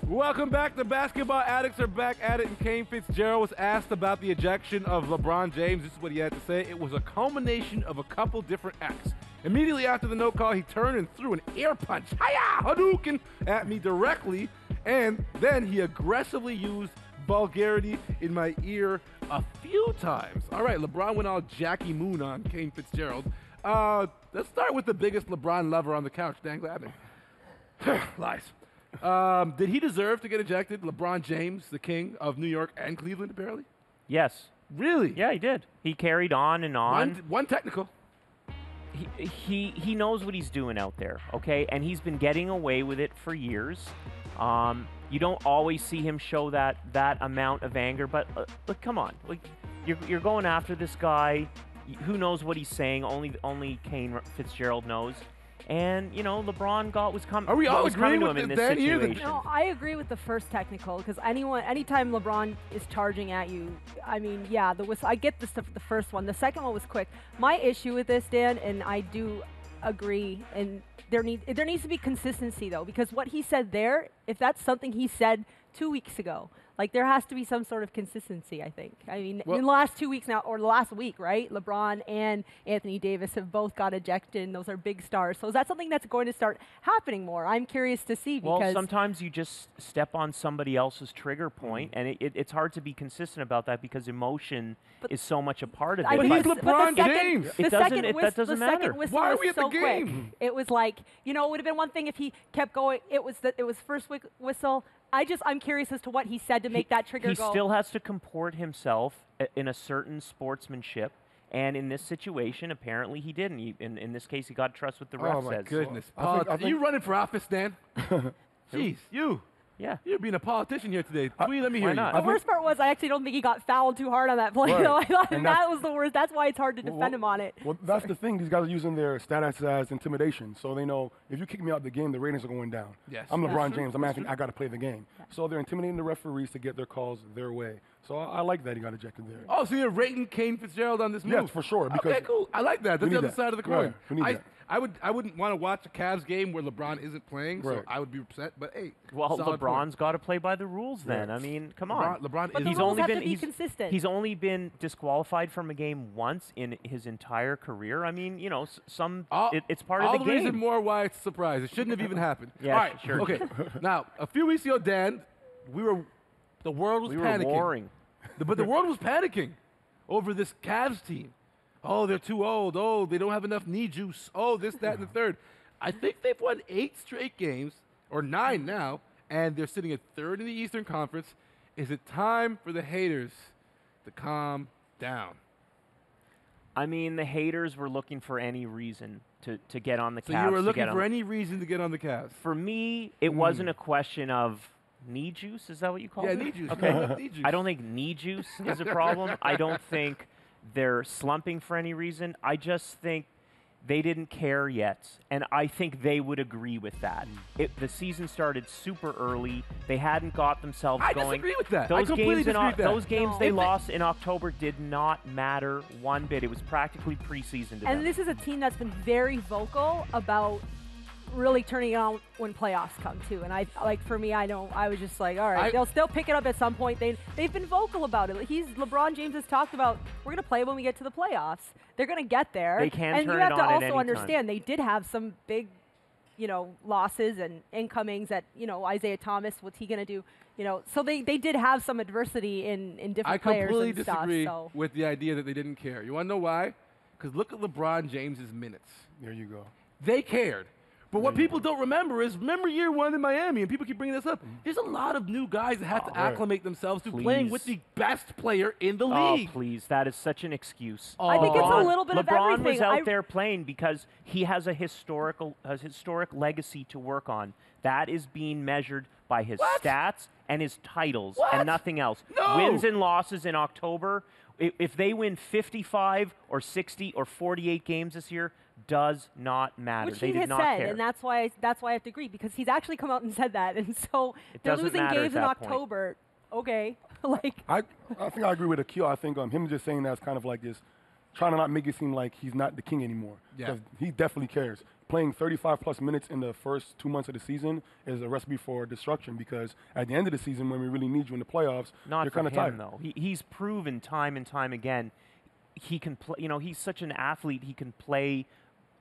Welcome back. The basketball addicts are back at it, and Kane Fitzgerald was asked about the ejection of LeBron James. This is what he had to say. It was a culmination of a couple different acts. Immediately after the no call, he turned and threw an air punch, hiya, Hadouken, at me directly, and then he aggressively used vulgarity in my ear a few times. All right, LeBron went all Jackie Moon on Kane Fitzgerald. Let's start with the biggest LeBron lover on the couch, Dan Gladden. Lies. Did he deserve to get ejected? LeBron James, the king of New York and Cleveland, apparently? Yes. Really? Yeah, he did. He carried on and on. One technical. He knows what he's doing out there, okay? And he's been getting away with it for years. You don't always see him show that amount of anger, but look, come on. Like, you're going after this guy. Who knows what he's saying? Only Kane Fitzgerald knows. And, you know, LeBron was coming. Are we all agreeing with to him in Dan this here? situation? No, I agree with the first technical because anytime LeBron is charging at you, I mean, yeah, the whistle. I get the first one. The second one was quick. My issue with this, Dan, and I do agree, and there needs to be consistency though, because what he said there, if that's something he said 2 weeks ago. Like, there has to be some sort of consistency, I think. I mean, in the last 2 weeks now, or the last week, right? LeBron and Anthony Davis have both got ejected, and those are big stars. So is that something that's going to start happening more? I'm curious to see. Because well, sometimes you just step on somebody else's trigger point, and it's hard to be consistent about that because emotion is so much a part of it. But he's LeBron James. That doesn't matter. Why are we at the game? It was like, you know, it would have been one thing if he kept going. It was first whistle. I'm curious as to what he said to make that trigger go. He still has to comport himself in a certain sportsmanship, and in this situation, apparently he didn't. In this case, he got trust with the ref. Oh my goodness! I think are you running for office, Dan? Jeez, you. Yeah. You're being a politician here today. Tweet, let me hear you. The worst part was I actually don't think he got fouled too hard on that play. Right. Though. I thought And that was the worst. That's why it's hard to defend him on it. Well, that's the thing. These guys are using their status as intimidation. So they know if you kick me out of the game, the ratings are going down. Yes. I'm LeBron true. James. I'm Anthony. I got to play the game. Yeah. So they're intimidating the referees to get their calls their way. So I like that he got ejected there. Oh, so you're rating Kane Fitzgerald on this move? Yes, for sure. Because okay, cool. I like that. That's the other side of the coin. Right. We need that. I wouldn't want to watch a Cavs game where LeBron isn't playing, so I would be upset. But hey, well, LeBron's got to play by the rules then. I mean, come on. LeBron but is. the rules have to be consistent. He's only been disqualified from a game once in his entire career. I mean, you know, it's part of the game. All the reason more why it's a surprise. It shouldn't have even happened. Yeah, all right, sure. Okay. Now, a few weeks ago, Dan, the world was panicking. We were warring. But the world was panicking over this Cavs team. Oh, they're too old. Oh, they don't have enough knee juice. Oh, this, that, and the third. I think they've won 8 straight games, or 9 now, and they're sitting at 3rd in the Eastern Conference. Is it time for the haters to calm down? I mean, the haters were looking for any reason to get on the Cavs. So you were looking for any reason to get on the Cavs? For me, it wasn't a question of knee juice. Is that what you call it? Yeah, knee juice. Okay. Knee juice. I don't think knee juice is a problem. I don't think they're slumping for any reason. I just think they didn't care yet, and I think they would agree with that. The season started super early. They hadn't got themselves going. I disagree with that. Those I completely disagree with that. Those games they lost in October did not matter one bit. It was practically preseason to them. And this is a team that's been very vocal about really turning it on when playoffs come too. And for me, I was just like, all right, they'll still pick it up at some point. They've been vocal about it. LeBron James has talked about, we're going to play when we get to the playoffs. They're going to get there. They can and turn you have it to on at also any understand they did have some big, losses and incomings that, Isaiah Thomas, what's he going to do? So they did have some adversity in different players and stuff. I completely disagree with the idea that they didn't care. You want to know why? Because look at LeBron James's minutes. There you go. They cared. But what people don't remember is, remember year 1 in Miami, and people keep bringing this up. There's a lot of new guys that have to acclimate themselves to playing with the best player in the league. Oh, please. That is such an excuse. I think it's a little bit of everything. LeBron was out there playing because he has a historic legacy to work on. That is being measured by his stats and his titles and nothing else. No. Wins and losses in October. If they win 55 or 60 or 48 games this year, does not matter. Which they he did has not said, care. and that's why I have to agree, because he's actually come out and said that, and so they're losing games in October. Okay, I think I agree with Akil. I think him just saying that's kind of like this, trying to not make it seem like he's not the king anymore. Yeah. He definitely cares. playing 35-plus minutes in the first 2 months of the season is a recipe for destruction, because at the end of the season, when we really need you in the playoffs, you're kind of tired. Though. He's proven time and time again he can play. You know, he's such an athlete. He can play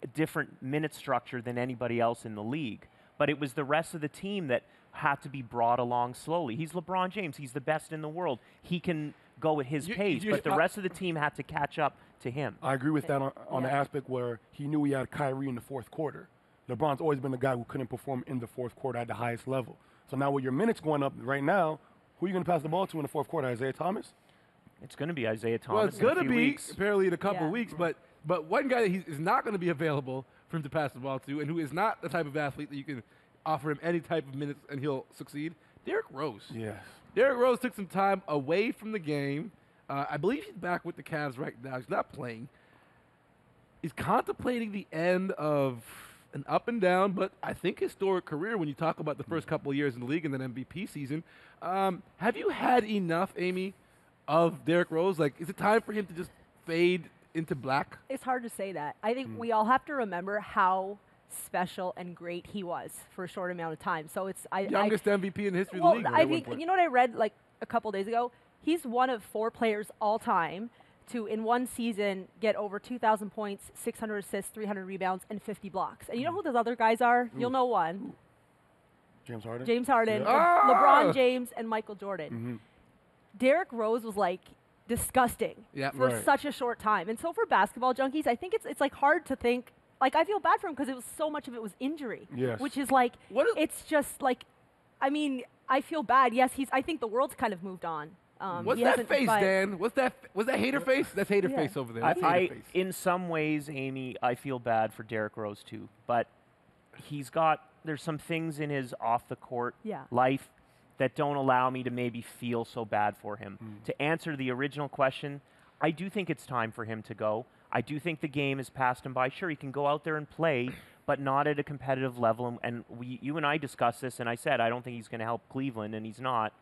a different minute structure than anybody else in the league. But it was the rest of the team that had to be brought along slowly. He's LeBron James. He's the best in the world. He can go at his pace, but the rest of the team had to catch up to him. I agree with that on the aspect where he knew he had Kyrie in the fourth quarter. LeBron's always been the guy who couldn't perform in the fourth quarter at the highest level. So now with your minutes going up right now, who are you going to pass the ball to in the fourth quarter? Isaiah Thomas? It's going to be Isaiah Thomas. Well, it's going to be weeks. apparently in a couple of weeks, but one guy that is not going to be available for him to pass the ball to, and who is not the type of athlete that you can offer him any type of minutes and he'll succeed, Derrick Rose. Yes. Derrick Rose took some time away from the game. I believe he's back with the Cavs right now. He's not playing. He's contemplating the end of an up and down, but I think historic career when you talk about the first couple of years in the league and then MVP season. Have you had enough, Amy, of Derrick Rose? Like, is it time for him to just fade into black? It's hard to say that. I think we all have to remember how special and great he was for a short amount of time. So it's youngest MVP in the history well, of the league. I think, you know what I read like a couple days ago? He's one of 4 players all time to, in one season, get over 2,000 points, 600 assists, 300 rebounds, and 50 blocks. And you know who those other guys are? You'll know one. James Harden. James Harden, Yeah. LeBron James, and Michael Jordan. Derrick Rose was like disgusting for such a short time. And so for basketball junkies, I think it's like hard to think. Like, I feel bad for him because it was so much of it was injury. Yes. Which is like, it's just like, I mean, I feel bad. Yes, I think the world's kind of moved on. What's that face, Dan? Was that hater face? That's hater face over there. That's hater face. In some ways, Amy, I feel bad for Derrick Rose too. But there's some things in his off-the-court life that don't allow me to maybe feel so bad for him. To answer the original question, I do think it's time for him to go. I do think the game has passed him by. Sure, he can go out there and play, but not at a competitive level. And you and I discussed this, and I said I don't think he's going to help Cleveland, and he's not.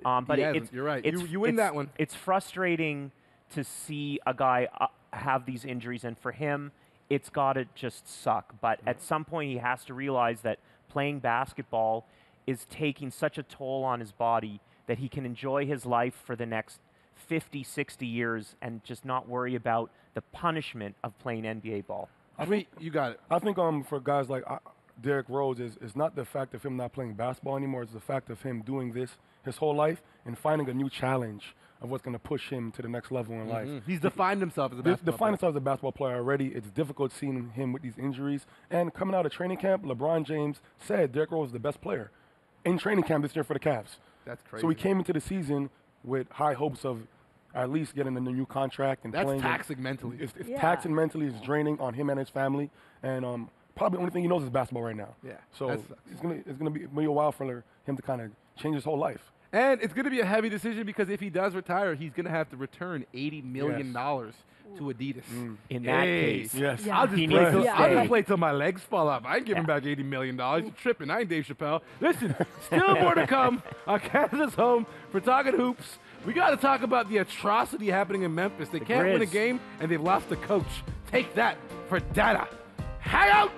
But you're right. You win that one. It's frustrating to see a guy have these injuries, and for him, it's got to just suck. But at some point, he has to realize that playing basketball is taking such a toll on his body that he can enjoy his life for the next 50, 60 years and just not worry about the punishment of playing NBA ball. I mean, you got it. I think for guys like Derrick Rose, is not the fact of him not playing basketball anymore. It's the fact of him doing this his whole life and finding a new challenge of what's going to push him to the next level in life. He's defined himself as a basketball player. Defined himself as a basketball player already. It's difficult seeing him with these injuries. And coming out of training camp, LeBron James said Derrick Rose is the best player in training camp this year for the Cavs. That's crazy. So he came into the season with high hopes of at least getting a new contract and playing. That's taxing mentally. It's taxing mentally. It's draining on him and his family. And probably the only thing he knows is basketball right now. Yeah. So it's gonna be a while for him to kind of change his whole life. And it's going to be a heavy decision because if he does retire, he's going to have to return $80 million to Adidas. In that case, I'll just play till my legs fall off. I ain't giving back $80 million. You're tripping. I ain't Dave Chappelle. Listen, still more to come on Canada's Home for Talking Hoops. We got to talk about the atrocity happening in Memphis. They can't win a game, and they've lost the coach. Take that for data. Hangout!